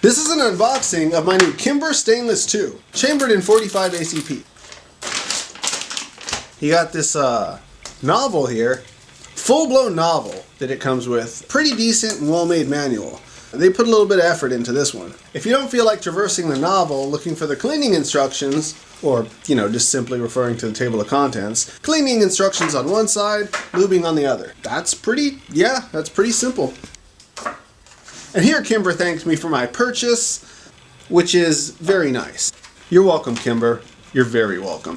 This is an unboxing of my new Kimber Stanless 2, chambered in 45 ACP. You got this novel here, full-blown novel that it comes with. Pretty decent and well-made manual. They put a little bit of effort into this one. If you don't feel like traversing the novel looking for the cleaning instructions, or, just simply referring to the table of contents, cleaning instructions on one side, lubing on the other. That's pretty simple. And here Kimber thanked me for my purchase, which is very nice. You're welcome, Kimber. You're very welcome.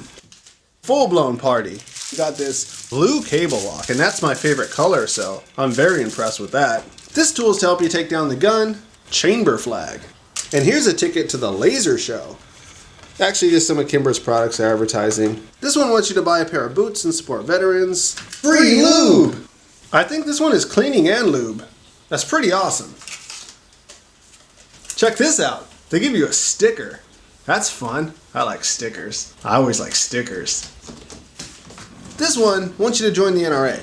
Full-blown party. You got this blue cable lock, and that's my favorite color, so I'm very impressed with that. This tool is to help you take down the gun, chamber flag. And here's a ticket to the laser show. Actually, just some of Kimber's products they're advertising. This one wants you to buy a pair of boots and support veterans. Free lube! I think this one is cleaning and lube. That's pretty awesome. Check this out. They give you a sticker. That's fun. I like stickers. I always like stickers. This one wants you to join the NRA.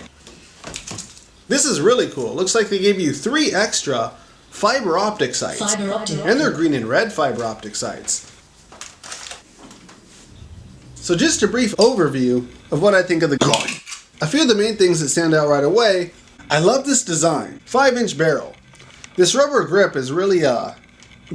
This is really cool. Looks like they gave you 3 extra fiber optic sights. And they're green and red fiber optic sights. So just a brief overview of what I think of the gun. A few of the main things that stand out right away. I love this design. 5-inch barrel. This rubber grip is really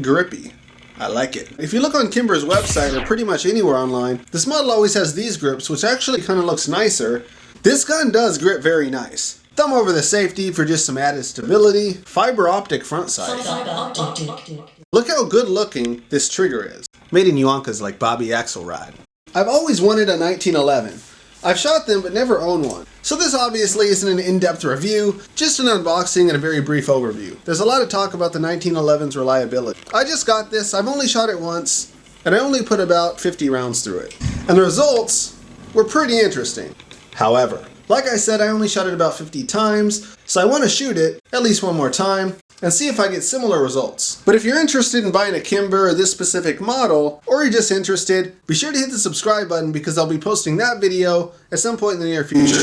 grippy. I like it. If you look on Kimber's website or pretty much anywhere online, this model always has these grips, which actually kind of looks nicer. This gun does grip very nice. Thumb over the safety for just some added stability. Fiber optic front sight. Look how good looking this trigger is. Made in Yonkers like Bobby Axelrod. I've always wanted a 1911. I've shot them but never owned one. So this obviously isn't an in-depth review, just an unboxing and a very brief overview. There's a lot of talk about the 1911's reliability. I just got this, I've only shot it once, and I only put about 50 rounds through it. And the results were pretty interesting. However, like I said, I only shot it about 50 times, so I want to shoot it at least one more time and see if I get similar results. But if you're interested in buying a Kimber or this specific model, or you're just interested, be sure to hit the subscribe button because I'll be posting that video at some point in the near future.